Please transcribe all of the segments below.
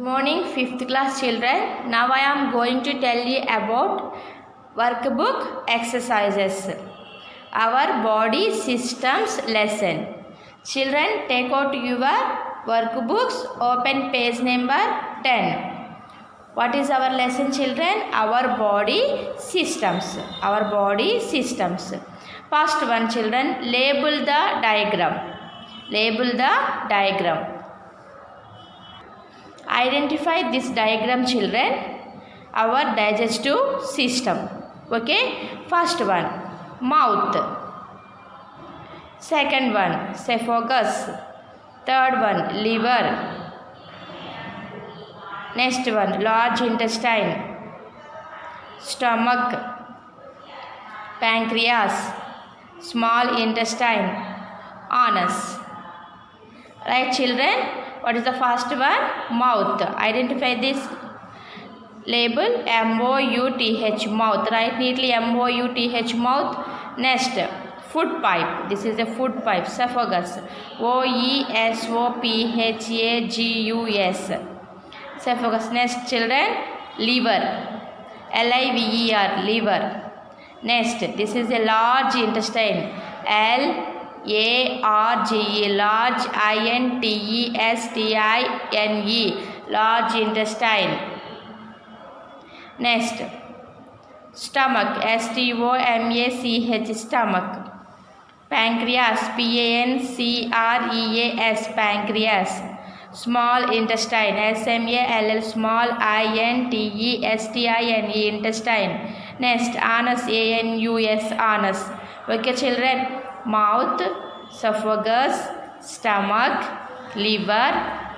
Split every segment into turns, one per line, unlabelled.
morning, 5th class children. Now I am going to tell you about workbook exercises. Our body systems lesson. Children, take out your workbooks. Open page number 10. What is our lesson, children? Our body systems. Our body systems. First one, children, label the diagram. Label the diagram. Identify this diagram, children. Our digestive system. Okay. First one, mouth. Second one, esophagus. Third one, liver. Next one, large intestine, stomach, pancreas, small intestine, anus. Right, children? What is the first one? Mouth. Identify this. Label M-O-U-T-H, mouth. Write neatly M-O-U-T-H, mouth. Next, food pipe. This is a food pipe. Esophagus. O-E-S-O-P-H-A-G-U-S. Esophagus. Next, children, liver. L-I-V-E-R, liver. Next, this is a large intestine. L-A-R-G-E, large, I-N-T-E-S-T-I-N-E, large intestine. Next, stomach, S-T-O-M-A-C-H, stomach. Pancreas, P-A-N-C-R-E-A-S, pancreas. Small intestine, S-M-A-L-L, small, I-N-T-E-S-T-I-N-E, intestine. Next, anus, A-N-U-S, anus. Okay, children, mouth, esophagus, stomach, liver,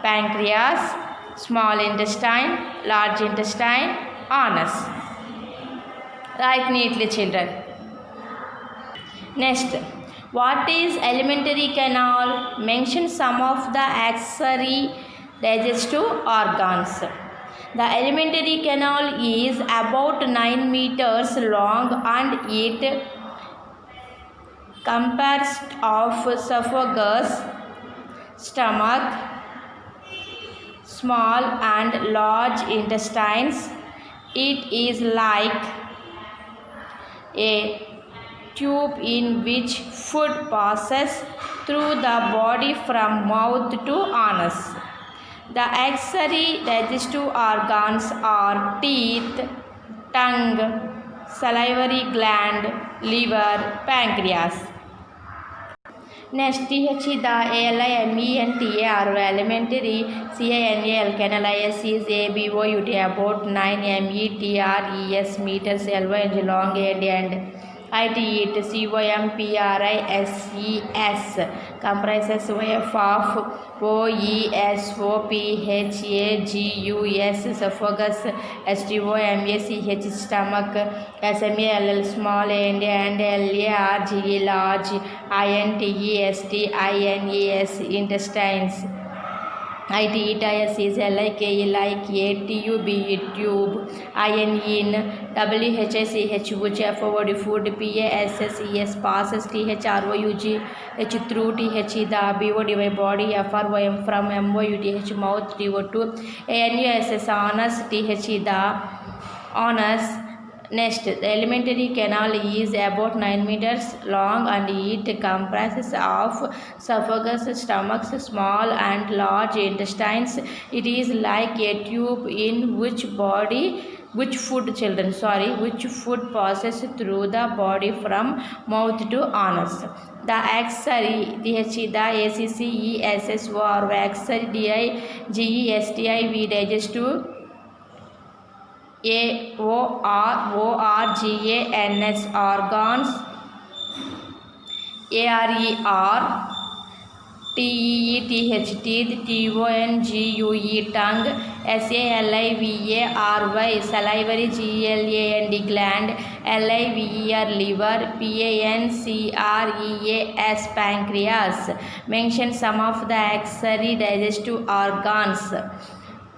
pancreas, small intestine, large intestine, anus. Write neatly, children. Next, what is alimentary canal? Mention some of the accessory digestive organs. The alimentary canal is about 9 meters long and it comprises of esophagus, stomach, small and large intestines. It is like a tube in which food passes through the body from mouth to anus. The accessory digestive organs are teeth, tongue, salivary gland, liver, pancreas. Next, the alimentary canal, canal is about 9 meters meters long and comprises of O-E-S-O-P-H-A-G-U-S, esophagus, S-T-O-M-A-C-H, stomach, S-M-A-L-L, small, and L-A-R-G-E, large, I-N-T-E-S-T-I-N-E-S, intestines. I-T-E-T-I-S is L-I-K-E, like a T-U-B, tube, I-N-E-N, W-H-I-C-H, which F-O-D, food, P-A-S-S-E-S, passes, T-H-R-O-U-G-H, through, T-H-E, the B-O-D-Y, body, F-R-O-M, from M-O-U-T-H, mouth, T-O-2, A-N-U-S-S, anus, T-H-E, the anus. Next, the alimentary canal is about 9 meters long and it comprises of esophagus, stomach, small and large intestines. It is like a tube in which food passes through the body from mouth to anus. The accessory, the A-C-C-E-S-S-O-R, accessory, D-I-G-E-S-T-I-V, digestive, A-O-R-O-R-G-A-N-S, organs, A-R-E-R, T-E-E-T-H, teeth, T-O-N-G-U-E, tongue, S-A-L-I-V-A-R-Y, salivary, G-L-A-N-D, gland, L-I-V-E-R, liver, P-A-N-C-R-E-A-S, pancreas. Mention some of the accessory digestive organs.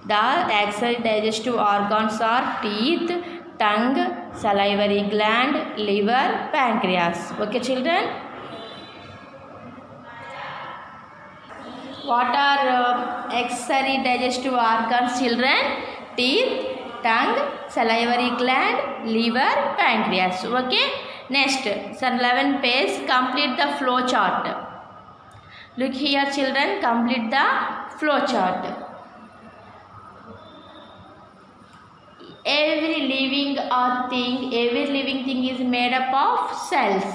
The accessory digestive organs are teeth, tongue, salivary gland, liver, pancreas. Okay, children? What are accessory digestive organs, children? Teeth, tongue, salivary gland, liver, pancreas. Okay. Next, 11 page. Complete the flow chart. Look here, children. Complete the flow chart. Every living thing is made up of cells.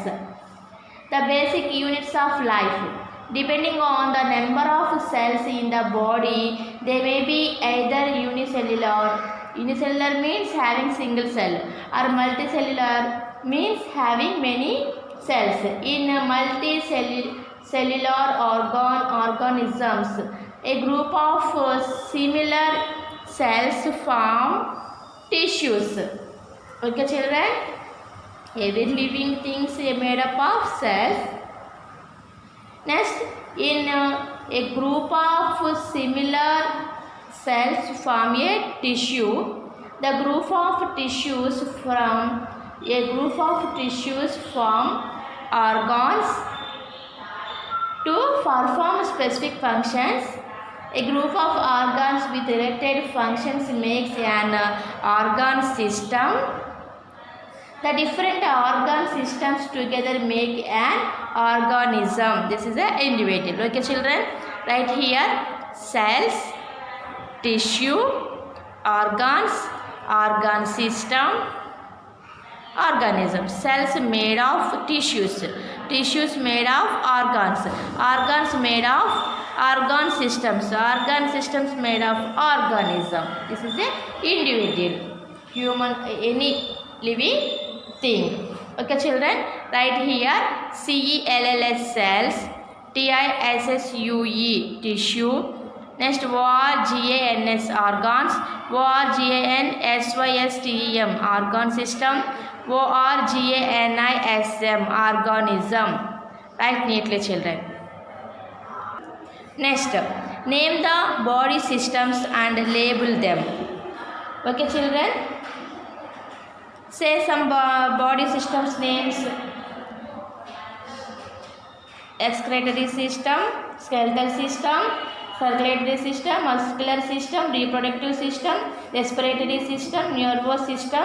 The basic units of life. Depending on the number of cells in the body, they may be either unicellular. Unicellular means having single cell, or multicellular means having many cells. In multicellular organisms, a group of similar cells form tissues. Okay, children? Every living things are made up of cells. Next, in a group of similar cells form a tissue. The group of tissues form organs to perform specific functions. A group of organs with related functions makes an organ system. The different organ systems together make an organism. This is an individual. Okay, children? Right here, cells, tissue, organs, organ system, organism. Cells made of tissues. Tissues made of organs. Organs made of organ systems. Organ systems made of organism. This is an individual. Human, any living thing. Okay, children? Right here, cells, cells, tissue, tissue. Next, organs, organs. organsystem, organ system. organism, organism. Write neatly, children. Next, name the body systems and label them. Okay, children? Say some body systems names. Excretory system, skeletal system, circulatory system, muscular system, reproductive system, respiratory system, nervous system,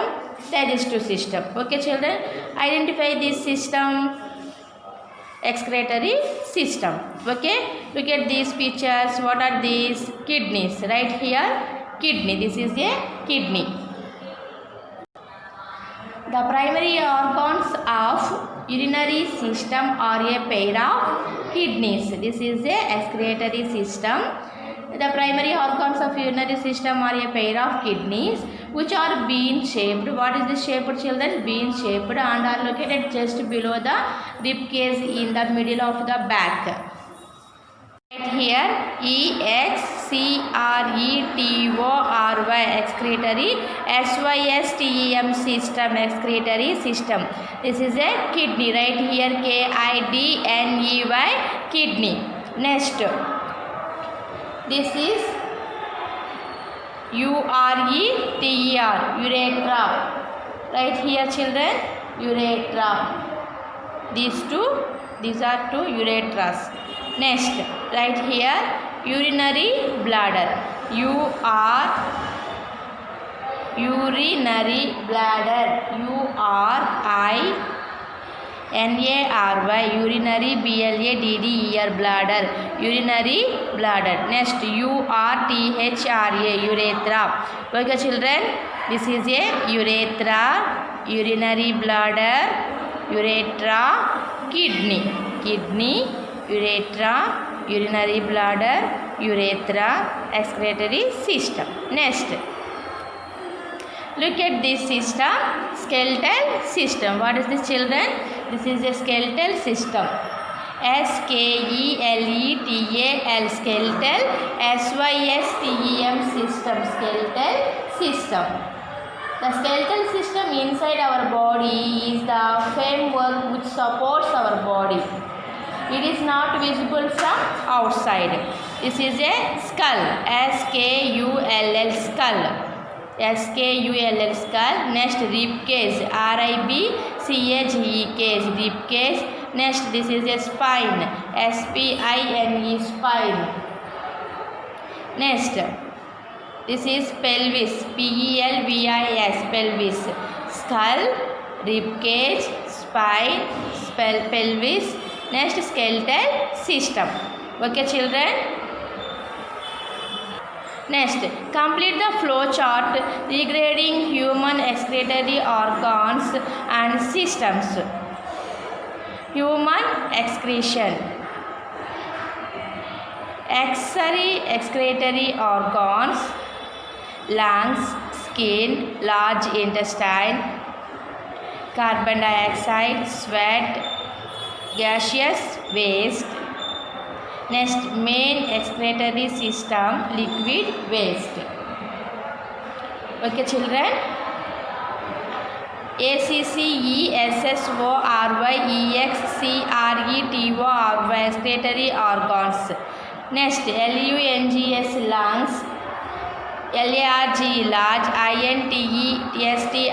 digestive system. Okay, children? Identify this system. Excretory system. Okay, look at these pictures. What are these? Kidneys. Right here, kidney. This is a kidney. The primary organs of urinary system are a pair of kidneys. This is a excretory system. The primary organs of urinary system are a pair of kidneys which are bean shaped. What is this shape, children? Bean shaped and are located just below the rib cage in the middle of the back. Right here, excretory, excretory, system, system, excretory system. This is a kidney. Right here, kidney, kidney. Next, this is ureter, urethra. Right here, children, urethra. These are two uretras. Next, right here, urinary bladder. Urinary bladder. URINARY, urinary, BLADDER, bladder. Urinary bladder. Next, URTHRA, urethra. Okay, children, this is a urethra, urinary bladder, urethra, kidney, urethra, urinary bladder, urethra, excretory system. Next, look at this system, skeletal system. What is this, children? This is a skeletal system. SKELETAL, skeletal. SYSTEM, system, skeletal system. The skeletal system inside our body is the framework which supports our body. It is not visible from outside. This is a skull. SKULL, skull. SKULL, skull. Next, rib cage. RIBCAGE, cage, rib cage. Next, this is a spine. SPINE, spine. Next, this is pelvis, pelvis, pelvis, skull, rib cage, spine, pelvis. Next, skeletal system. Okay children. Next, complete the flow chart regarding human excretory organs and systems. Human excretion. Excretory organs: lungs, skin, large intestine, carbon dioxide, sweat, gaseous waste. Next, main excretory system, liquid waste. Okay children. ACCESSORYEXCRETORY, excretory organs. Next, LUNGS, lungs, LARG, large, INTESTINE,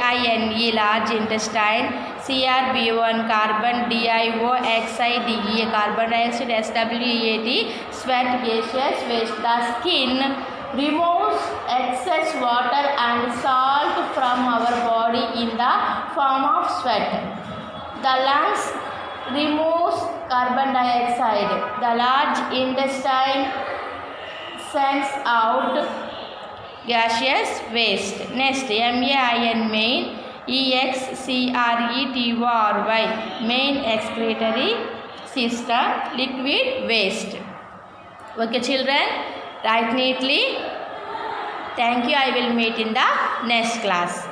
large intestine, CRB1, carbon dioxide, carbon dioxide, SWEAT, sweat, gaseous waste. The skin removes excess water and salt from our body in the form of sweat. The lungs removes carbon dioxide. The large intestine sends out gaseous waste. Next, MAIN, main, EXCRETORY, main excretory system, liquid waste. Okay children, write neatly. Thank you. I will meet in the next class.